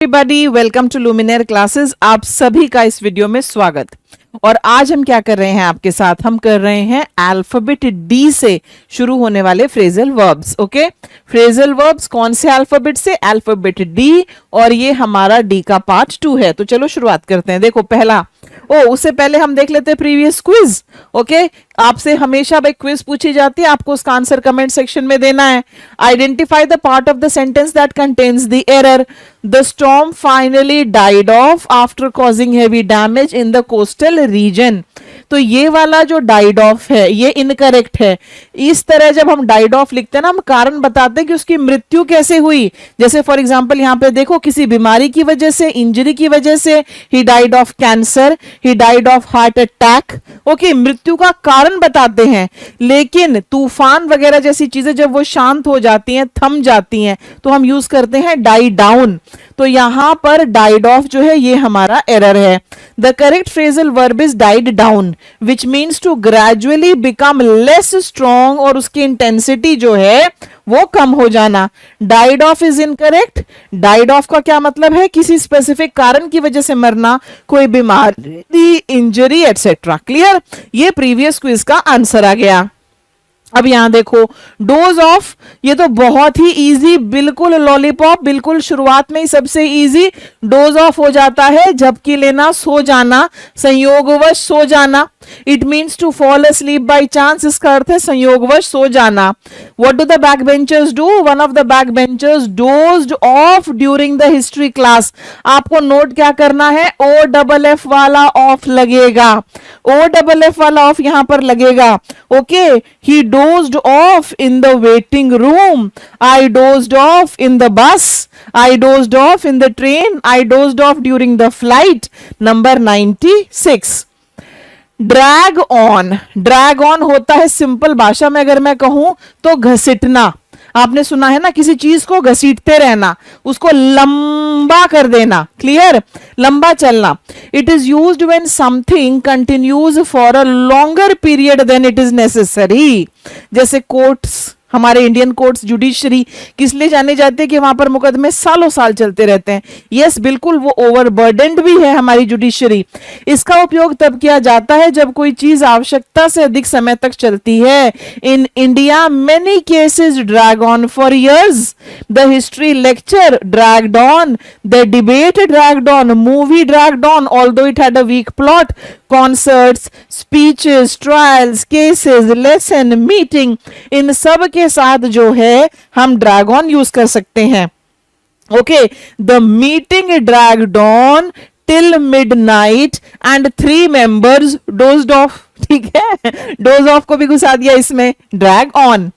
Everybody, welcome to Luminaire classes. आप सभी का इस वीडियो में स्वागत। और आज हम क्या कर रहे हैं आपके साथ, हम कर रहे हैं अल्फाबेट डी से शुरू होने वाले phrasal verbs. Okay, phrasal verbs कौन से अल्फाबेट से? अल्फाबेट डी, और ये हमारा डी का पार्ट 2 है। तो चलो शुरुआत करते हैं। देखो पहला, उससे पहले हम देख लेते हैं प्रीवियस क्विज। ओके, आपसे हमेशा भाई क्विज पूछी जाती है, आपको उसका आंसर कमेंट सेक्शन में देना है। Identify the part of the sentence that contains the error. The storm finally died of after causing heavy damage in the coastal region. तो ये वाला जो डाइड ऑफ है ये इनकरेक्ट है। इस तरह जब हम डाइड ऑफ लिखते हैं ना, हम कारण बताते हैं कि उसकी मृत्यु कैसे हुई। जैसे फॉर एग्जांपल यहाँ पे देखो, किसी बीमारी की वजह से, इंजरी की वजह से, he died of cancer, he died of heart attack. Okay, मृत्यु का कारण बताते हैं। लेकिन तूफान वगैरह जैसी चीजें जब वो शांत हो जाती हैं, थम जाती हैं, तो हम यूज करते हैं डाई डाउन। तो यहां पर डाइड ऑफ जो है ये हमारा एरर है। The correct phrasal verb is died down, which means to gradually become less strong, और उसकी इंटेंसिटी जो है वो कम हो जाना। Died off is incorrect. Died off का क्या मतलब है? किसी स्पेसिफिक कारण की वजह से मरना, कोई बीमारी, इंजरी एटसेट्रा। क्लियर? ये प्रीवियस क्विज का आंसर आ गया। अब यहां देखो, डोज ऑफ, ये तो बहुत ही इजी, बिल्कुल लॉलीपॉप, बिल्कुल शुरुआत में ही सबसे इजी। डोज ऑफ हो जाता है झपकी लेना, सो जाना, संयोगवश सो जाना। It means to fall asleep by chance, इसका अर्थ है संयोगवश सो जाना। What do the back benchers do? One of the back benchers dozed off during the history class. आपको नोट क्या करना है? OFF वाला ऑफ लगेगा, OFF वाला ऑफ यहां पर लगेगा। Okay, he dozed off in the waiting room. I dozed off in the bus. I dozed off in the train. I dozed off during the flight. Number 96. Drag on. Drag on होता है, simple भाषा में अगर मैं कहूं तो घसीटना। आपने सुना है ना, किसी चीज को घसीटते रहना, उसको लंबा कर देना। क्लियर? लंबा चलना। It is used when something continues for a longer period than it is necessary. जैसे कोर्ट्स, हमारे इंडियन कोर्ट्स, जुडिशरी किस लिए जाने जाते हैं? कि वहां पर मुकदमे सालों साल चलते रहते हैं। यस, बिल्कुल, वो ओवरबर्डन्ड भी है हमारी जुडिशरी। इसका उपयोग तब किया जाता है जब कोई चीज आवश्यकता से अधिक समय तक चलती है। In India many cases drag on for years. The history lecture dragged on, the debate dragged on, movie dragged on although it had a weak plot. Concerts, speeches, trials, cases, lesson, meeting, इन सब के साथ जो है हम drag on use कर सकते हैं। Okay, the meeting dragged on till midnight and 3 members dozed of. ठीक है, डोज ऑफ को भी घुसा दिया इसमें, ड्रैग ऑन।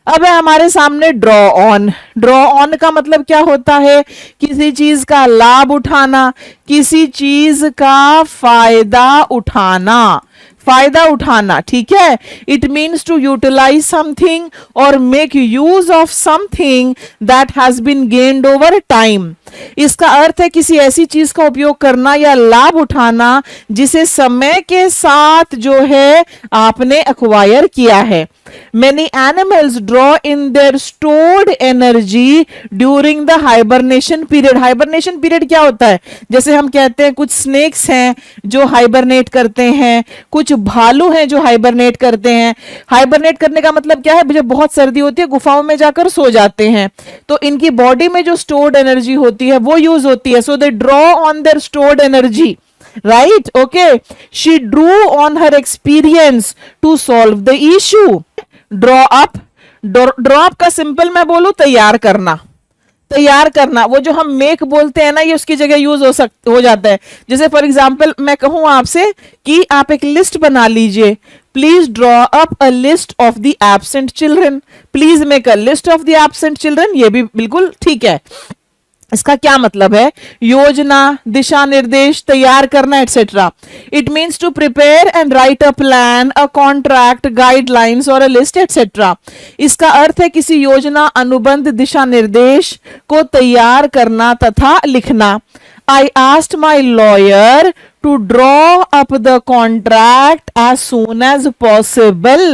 अब है हमारे सामने ड्रॉ ऑन। ड्रॉ ऑन का मतलब क्या होता है? किसी चीज का लाभ उठाना, किसी चीज का फायदा उठाना, फायदा उठाना। ठीक है, it means to utilise something और make use of something that has been gained over time. इसका अर्थ है किसी ऐसी चीज का उपयोग करना या लाभ उठाना जिसे समय के साथ जो है आपने एक्वायर किया है। Many animals draw in their stored energy during the hibernation period. Hibernation period क्या होता है? जैसे हम कहते हैं कुछ snakes हैं जो हाइबरनेट करते हैं, कुछ भालू हैं जो हाइबरनेट करते हैं। हाइबरनेट करने का मतलब क्या है? जब बहुत सर्दी होती है गुफाओं में जाकर सो जाते हैं, तो इनकी बॉडी में जो स्टोर्ड एनर्जी होती है वो यूज होती है। So they draw on their stored energy, right? Okay, she drew on her experience to solve the issue. Draw up, draw up का सिंपल मैं बोलूं तैयार करना। तैयार करना, वो जो हम मेक बोलते हैं ना, ये उसकी जगह यूज हो जाता है। जैसे फॉर एग्जांपल मैं कहूं आपसे कि आप एक लिस्ट बना लीजिए। Please draw up a list of the absent children. Please make a list of the absent children. ये भी बिल्कुल ठीक है। इसका क्या मतलब है? योजना, दिशा निर्देश, तैयार करना, etcetera. It means to prepare and write a plan, a contract, guidelines और अ लिस्ट एटसेट्रा। इसका अर्थ है किसी योजना, अनुबंध, दिशा निर्देश को तैयार करना तथा लिखना। I asked my lawyer to draw up the contract as soon as possible.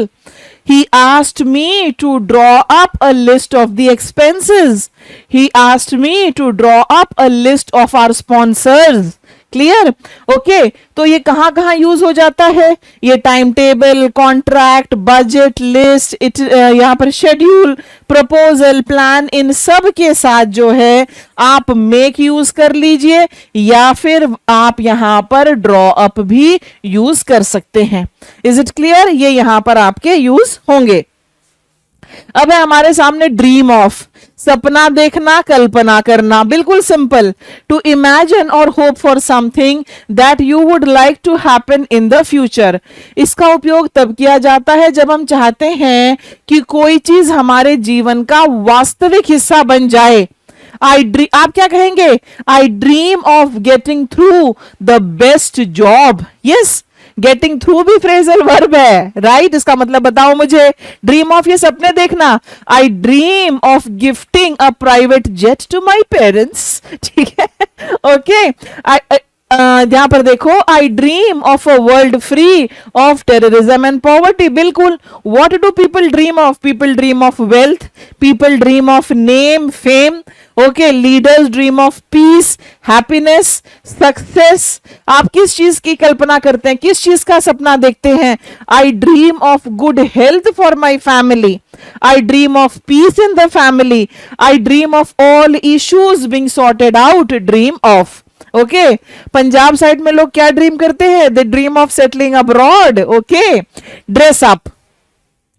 He asked me to draw up a list of the expenses. He asked me to draw up a list of our sponsors. Clear? Okay, तो ये कहां कहां use हो जाता है? ये time table, contract, budget, list, यहां पर शेड्यूल, प्रपोजल, प्लान, इन सब के साथ जो है आप मेक यूज कर लीजिए, या फिर आप यहां पर ड्रॉ अप भी यूज कर सकते हैं. Is it clear? ये यहां पर आपके यूज होंगे. अब है हमारे सामने ड्रीम ऑफ, सपना देखना, कल्पना करना. बिल्कुल सिंपल. टू इमेजिन और hope for something that you would like to happen in the future. इसका उपयोग तब किया जाता है जब हम चाहते हैं कि कोई चीज हमारे जीवन का वास्तविक हिस्सा बन जाए. आप क्या कहेंगे? I dream of getting through the best job. Yes, getting through भी फ्रेजल वर्ब है, राइट? इसका मतलब बताओ मुझे. ड्रीम ऑफ, ये सपने देखना. I dream of gifting a private jet to my parents. ठीक है, ओके. यहां पर देखो, I dream of a world free of terrorism and poverty. बिल्कुल. What do people dream of? People dream of wealth, people dream of name, fame. Okay, leaders dream of piece, happiness, success. आप किस चीज की कल्पना करते हैं? किस चीज का सपना देखते हैं? I dream of good health for my family. I dream of peace in the family. I dream of all issues being sorted out. Dream of. Okay, Punjab side में लोग क्या ड्रीम करते हैं? They dream of settling abroad. Okay, dress up.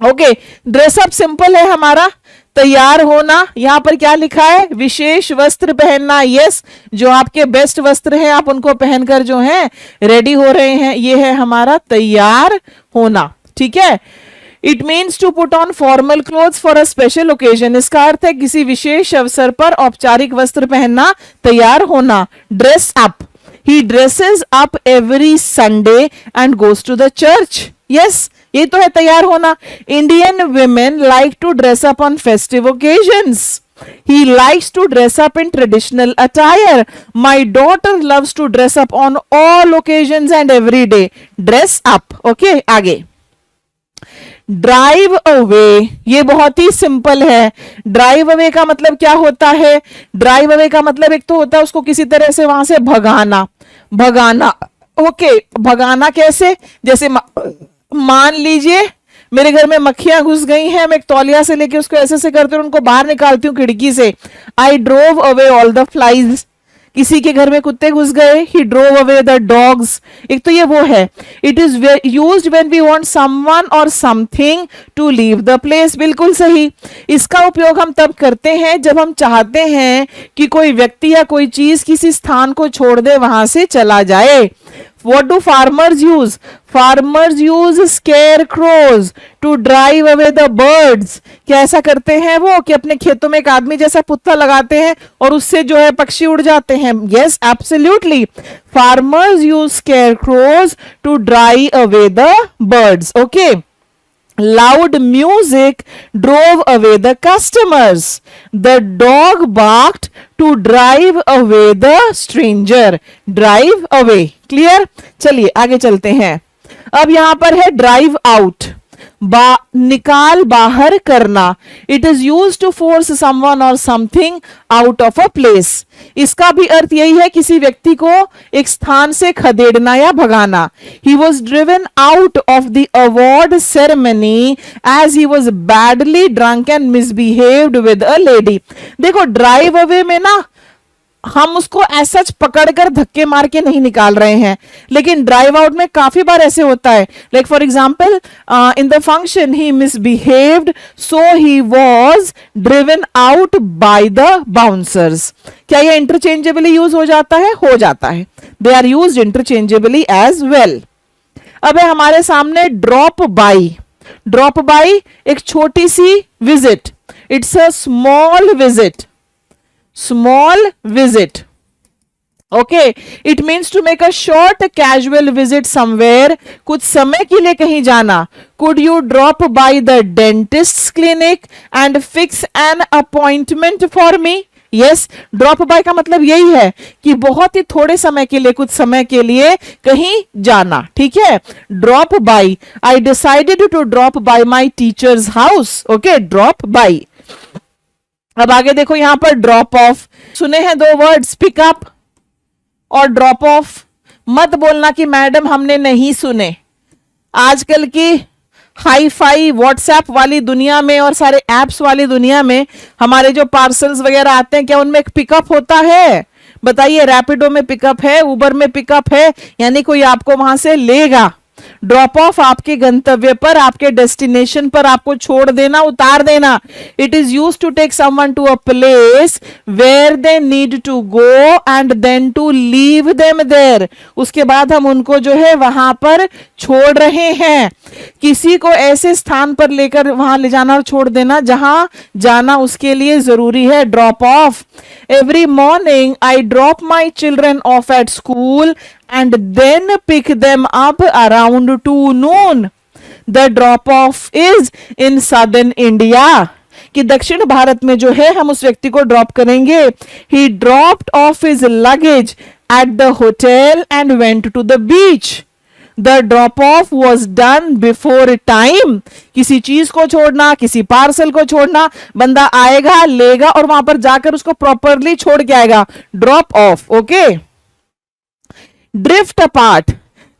Okay, dress up simple है हमारा, तैयार होना. यहां पर क्या लिखा है? विशेष वस्त्र पहनना. यस, जो आपके बेस्ट वस्त्र हैं आप उनको पहनकर जो है रेडी हो रहे हैं. ये है हमारा तैयार होना. ठीक है. It means to put on formal clothes for a special occasion. इसका अर्थ है किसी विशेष अवसर पर औपचारिक वस्त्र पहनना, तैयार होना. Dress up. He dresses up every Sunday and goes to the church. Yes, ये तो है तैयार होना. Indian women like to dress up on festive occasions. He likes to dress up in traditional attire. My daughter loves to dress up on all occasions and every day. Dress up. Okay, आगे. Drive away, ये बहुत ही simple है. Drive away का मतलब क्या होता है? Drive away का मतलब एक तो होता है उसको किसी तरह से वहां से भगाना. भगाना. ओके, भगाना कैसे? जैसे मान लीजिए मेरे घर में मक्खियां घुस गई हैं, मैं एक तौलिया से लेके उसको ऐसे से करती हूँ, उनको बाहर निकालती हूँ खिड़की से. I drove away all the flies. किसी के घर में कुत्ते घुस गए, he drove away the dogs. एक तो ये वो है. It is used when we want someone or something to leave the place. बिल्कुल सही. इसका उपयोग हम तब करते हैं जब हम चाहते हैं कि कोई व्यक्ति या कोई चीज किसी स्थान को छोड़ दे, वहां से चला जाए. What do farmers use? Farmers use scarecrows to drive away the birds. क्या ऐसा करते हैं वो कि अपने खेतों में एक आदमी जैसा पुतला लगाते हैं और उससे जो है पक्षी उड़ जाते हैं? Yes, absolutely. Farmers use scarecrows to drive away the birds. Okay. Loud music drove away the customers. The dog barked to drive away the stranger. Drive away. Clear? चलिए आगे चलते हैं. अब यहां पर है drive out. निकाल, बाहर करना. It is use to force someone or something out of a place. इसका भी अर्थ यही है किसी व्यक्ति को एक स्थान से खदेड़ना या भगाना. He was driven out of the award ceremony as he was badly drunk and misbehaved with a lady. देखो, ड्राइव अवे में ना हम उसको ऐसा पकड़कर धक्के मार के नहीं निकाल रहे हैं, लेकिन ड्राइव आउट में काफी बार ऐसे होता है. Like for example, in the function he misbehaved so he was driven out by the bouncers. क्या ये इंटरचेंजेबली यूज हो जाता है? हो जाता है. They are use interchangeably as well. अब है हमारे सामने ड्रॉप बाई. ड्रॉप बाई एक छोटी सी विजिट. It's a small visit. Small visit. Okay, it means to make a short casual visit somewhere. कुछ समय के लिए कहीं जाना. Could you drop by the dentist's clinic and fix an appointment for me? Yes, drop by का मतलब यही है कि बहुत ही थोड़े समय के लिए, कुछ समय के लिए कहीं जाना, ठीक है। Drop by, I decided to drop by my teacher's house, okay, drop by. अब आगे देखो यहां पर ड्रॉप ऑफ, सुने हैं दो वर्ड्स, पिकअप और ड्रॉप ऑफ। मत बोलना कि मैडम हमने नहीं सुने। आजकल की हाई फाई व्हाट्सएप वाली दुनिया में और सारे एप्स वाली दुनिया में हमारे जो पार्सल्स वगैरह आते हैं, क्या उनमें एक पिकअप होता है? बताइए, रैपिडो में पिकअप है, उबर में पिकअप है, यानी कोई आपको वहां से लेगा। ड्रॉप ऑफ आपके गंतव्य पर, आपके डेस्टिनेशन पर आपको छोड़ देना, उतार देना। It is used to take someone to a place where they need to go and then to leave them there. उसके बाद हम उनको जो है वहां पर छोड़ रहे हैं। किसी को ऐसे स्थान पर लेकर वहां ले जाना और छोड़ देना जहां जाना उसके लिए जरूरी है। Drop of. Every morning I drop my children of at school and then pick them up around 2 noon. The drop off is in southern India. कि दक्षिण भारत में जो है हम उस व्यक्ति को ड्रॉप करेंगे। He dropped off his luggage at the hotel and went to the beach. The drop off was done before time. किसी चीज को छोड़ना, किसी पार्सल को छोड़ना, बंदा आएगा, लेगा और वहां पर जाकर उसको प्रॉपरली छोड़ के आएगा। Drop off, okay. Drift apart,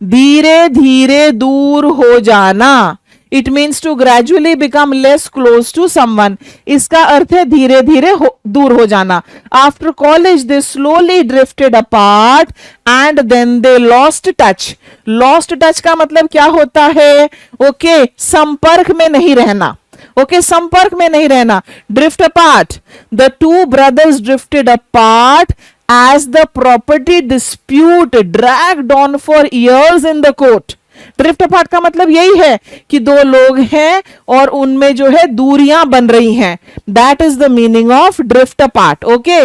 धीरे धीरे दूर हो जाना। It means to gradually become less close to someone. इसका अर्थ है धीरे धीरे दूर हो जाना। After college they slowly drifted apart and then they lost touch. Lost touch का मतलब क्या होता है? ओके, संपर्क में नहीं रहना। ओके, संपर्क में नहीं रहना। Drift apart, the two brothers drifted apart as the property dispute dragged on for years in the court. Drift apart का मतलब यही है कि दो लोग हैं और उनमें जो है दूरियां बन रही हैं। That is the meaning of drift apart, okay.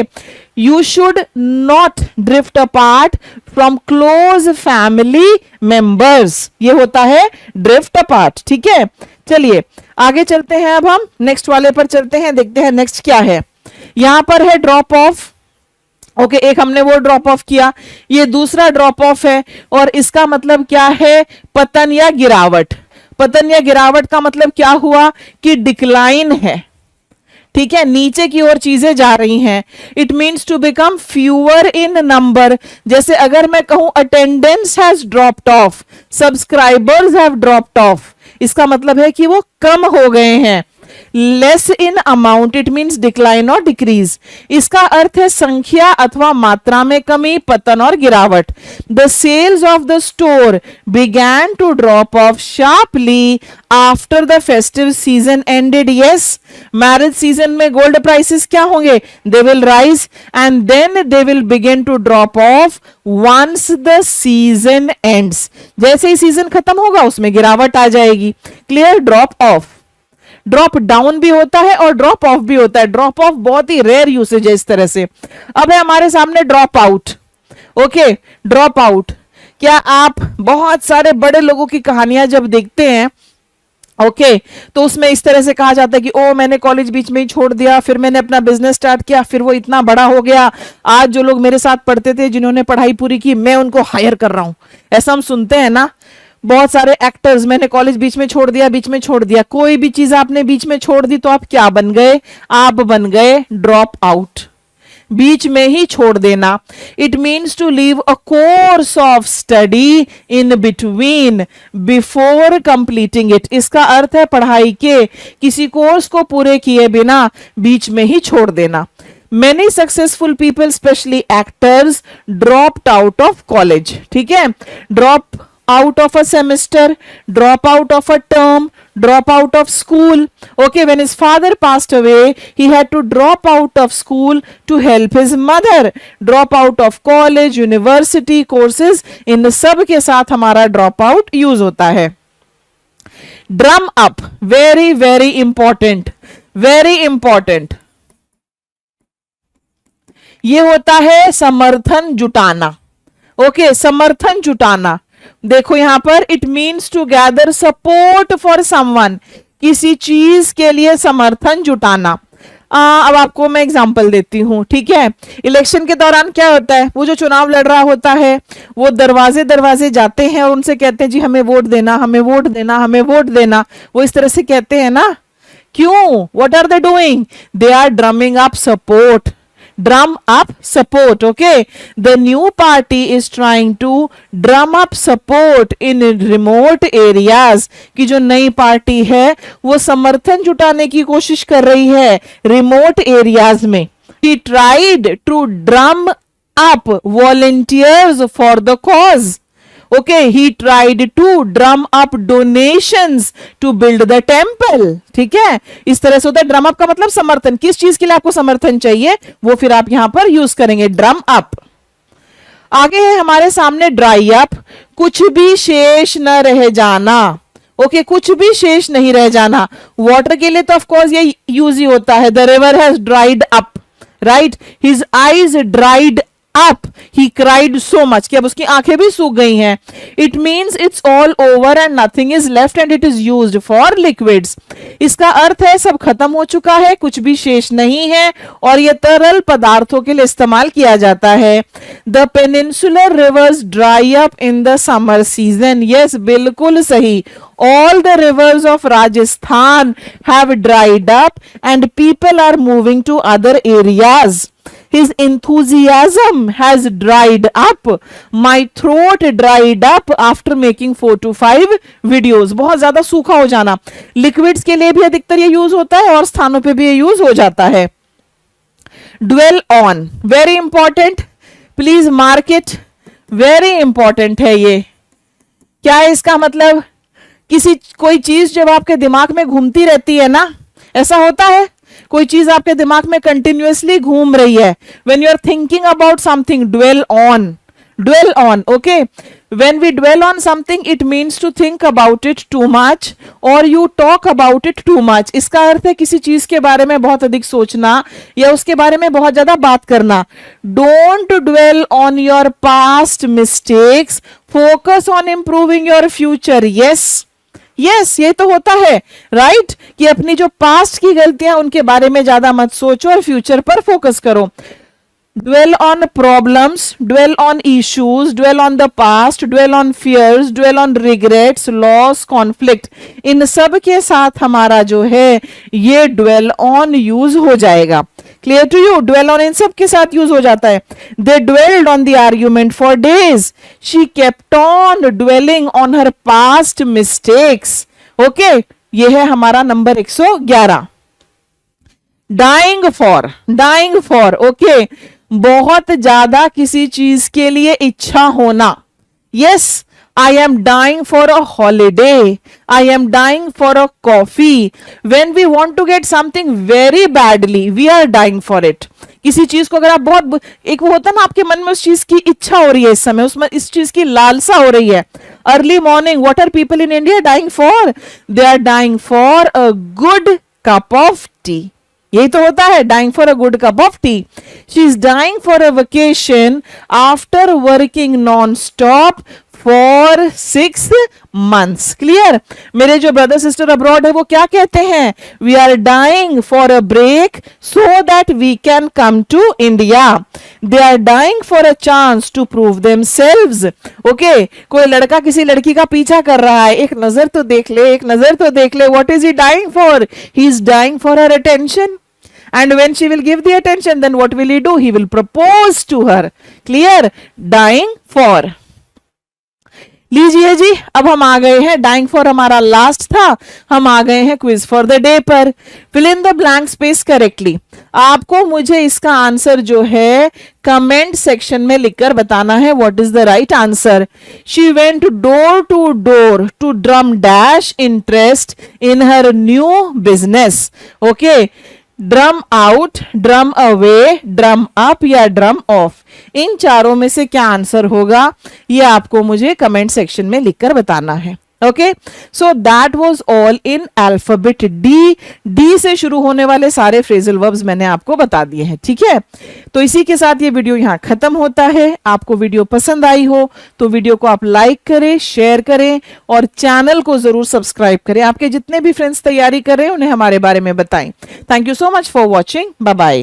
You should not drift apart from close family members, ये होता है ड्रिफ्ट अपार्ट, ठीक है। चलिए आगे चलते हैं, अब हम नेक्स्ट वाले पर चलते हैं, देखते हैं नेक्स्ट क्या है। यहां पर है ड्रॉप ऑफ, ओके, एक हमने वो ड्रॉप ऑफ किया, ये दूसरा ड्रॉप ऑफ है और इसका मतलब क्या है? पतन या गिरावट। पतन या गिरावट का मतलब क्या हुआ कि डिक्लाइन है, ठीक है, नीचे की ओर चीजें जा रही हैं। It means to become fewer in number. जैसे अगर मैं कहूं attendance has dropped off, subscribers have dropped off, इसका मतलब है कि वो कम हो गए हैं। Less in amount, it means decline और डिक्रीज। इसका अर्थ है संख्या अथवा मात्रा में कमी, पतन और गिरावट। The sales of the store began to drop off sharply after the festive season ended. Yes, marriage season में गोल्ड प्राइसेस क्या होंगे? They will rise and then they will begin to drop off once the season ends. जैसे ही season खत्म होगा उसमें गिरावट आ जाएगी। Clear? Drop off. Drop down भी होता है और ड्रॉप ऑफ भी होता है। ड्रॉप ऑफ बहुत ही रेयर यूसेज है इस तरह से। अब है हमारे सामने drop out, okay. Drop out, क्या आप बहुत सारे बड़े लोगों की कहानियां जब देखते हैं, ओके, तो उसमें इस तरह से कहा जाता है कि ओ मैंने कॉलेज बीच में ही छोड़ दिया, फिर मैंने अपना बिजनेस स्टार्ट किया, फिर वो इतना बड़ा हो गया, आज जो लोग मेरे साथ पढ़ते थे जिन्होंने पढ़ाई पूरी की, मैं उनको हायर कर रहा हूं। ऐसा हम सुनते हैं ना, बहुत सारे एक्टर्स, मैंने कॉलेज बीच में छोड़ दिया, बीच में छोड़ दिया। कोई भी चीज आपने बीच में छोड़ दी तो आप क्या बन गए? आप बन गए ड्रॉप आउट। बीच में ही छोड़ देना। It means to leave a course of study in between before completing it. इसका अर्थ है पढ़ाई के किसी कोर्स को पूरे किए बिना बीच में ही छोड़ देना। Many successful people, especially actors, dropped out of college. ठीक है, drop out of a semester, drop out of a term, drop out of school. Okay, when his father passed away, he had to drop out of school to help his mother. Drop out of college, university courses, इन सब के साथ हमारा drop out use होता है। Drum up, very very important, very important. ये होता है समर्थन जुटाना। ओके, समर्थन जुटाना। देखो यहां पर it means to gather support for someone, किसी चीज के लिए समर्थन जुटाना। अब आपको मैं एग्जांपल देती हूँ, ठीक है। इलेक्शन के दौरान क्या होता है, वो जो चुनाव लड़ रहा होता है वो दरवाजे दरवाजे जाते हैं और उनसे कहते हैं जी हमें वोट देना, हमें वोट देना, हमें वोट देना। वो इस तरह से कहते हैं ना, क्यों? What are they doing? They are drumming up support, drum up support. Okay, the new party is trying to drum up support in remote areas कि जो नई पार्टी है वो समर्थन जुटाने की कोशिश कर रही है रिमोट एरियाज में। He tried to drum up volunteers for the cause. Okay, he tried to drum up donations to build the temple. ठीक है, इस तरह से होता है। ड्रम अप का मतलब समर्थन, किस चीज के लिए आपको समर्थन चाहिए वो फिर आप यहां पर यूज करेंगे, ड्रम अप। आगे है हमारे सामने ड्राई अप, कुछ भी शेष न रह जाना। ओके, कुछ भी शेष नहीं रह जाना। वाटर के लिए तो ऑफ कोर्स ये यूज ही होता है, the river has dried up, right, his eyes dried up, he cried so much कि अब उसकी आंखें भी सूख गई हैं। It means it's all over and nothing is left and it is used for liquids. इसका अर्थ है सब खत्म हो चुका है, कुछ भी शेष नहीं है और ये तरल पदार्थों के लिए इस्तेमाल किया जाता है। The peninsular rivers dry up in the summer season. Yes, बिल्कुल सही। All the rivers of Rajasthan have dried up and people are moving to other areas. His enthusiasm has dried up. My throat dried up after making 4 to 5 videos. बहुत ज्यादा सूखा हो जाना। Liquids के लिए भी अधिकतर ये यूज होता है और स्थानों पे भी ये यूज हो जाता है। Dwell on, very important. Please mark it. Very important है ये। क्या है इसका मतलब? कोई चीज जब आपके दिमाग में घूमती रहती है ना, ऐसा होता है, कोई चीज आपके दिमाग में कंटिन्यूअसली घूम रही है। When you are thinking about something, dwell on. Dwell on, okay? When we dwell on something, it means to think about it too much or you talk about it too much. इसका अर्थ है किसी चीज के बारे में बहुत अधिक सोचना या उसके बारे में बहुत ज्यादा बात करना। Don't dwell on your past mistakes. Focus on improving your future. Yes. Yes, ये तो होता है, राइट, कि अपनी जो पास्ट की गलतियां उनके बारे में ज्यादा मत सोचो और फ्यूचर पर फोकस करो। Dwell on problems, dwell on issues, dwell on the past, dwell on fears, dwell on regrets, loss, conflict. इन सब के साथ हमारा जो है ये dwell on यूज हो जाएगा। Clear to you? Dwell on इन सब के साथ यूज हो जाता है। They dwelled on the argument for days. She kept on dwelling on her past mistakes. Okay, ये है हमारा नंबर 111। Dying for, okay, बहुत ज्यादा किसी चीज के लिए इच्छा होना। Yes, I am dying for a holiday. I am dying for a coffee. When we want to get something very badly, we are dying for it. किसी चीज को अगर आप बहुत, एक वो होता है ना आपके मन में उस चीज की इच्छा हो रही है, इस समय उसमें इस चीज की लालसा हो रही है। Early morning, what are people in India dying for? They are dying for a good cup of tea. यही तो होता है, dying for a good cup of tea. She is dying for a vacation after working non stop for 6 months. Clear? मेरे जो brother sister abroad है वो क्या कहते हैं? We are dying for a break so that we can come to India. They are dying for a chance to prove themselves. Okay, कोई लड़का किसी लड़की का पीछा कर रहा है, एक नजर तो देख ले, एक नजर तो देख ले। What is he dying for? He is dying for her attention. And when she will give the attention, then what will he do? He will propose to her. Clear? Dying for. लीजिए जी, अब हम आ गए हैं, dying for हमारा last था, हम आ गए हैं क्विज फॉर द डे पर। Fill in the blank space correctly. आपको मुझे इसका आंसर जो है कमेंट सेक्शन में लिखकर बताना है what is the right answer. She went door to drum dash interest in her new business. Okay, drum out, drum away, drum up या ड्रम ऑफ, इन चारों में से क्या आंसर होगा ये आपको मुझे कमेंट सेक्शन में लिखकर बताना है। Okay, so that was all in alphabet D. D से शुरू होने वाले सारे फ्रेजल वर्ब्स मैंने आपको बता दिए हैं, ठीक है। तो इसी के साथ ये वीडियो यहां खत्म होता है। आपको वीडियो पसंद आई हो तो वीडियो को आप लाइक करें, शेयर करें और चैनल को जरूर सब्सक्राइब करें। आपके जितने भी फ्रेंड्स तैयारी कर रहे हैं उन्हें हमारे बारे में बताएं। Thank you so much for watching. Bye bye.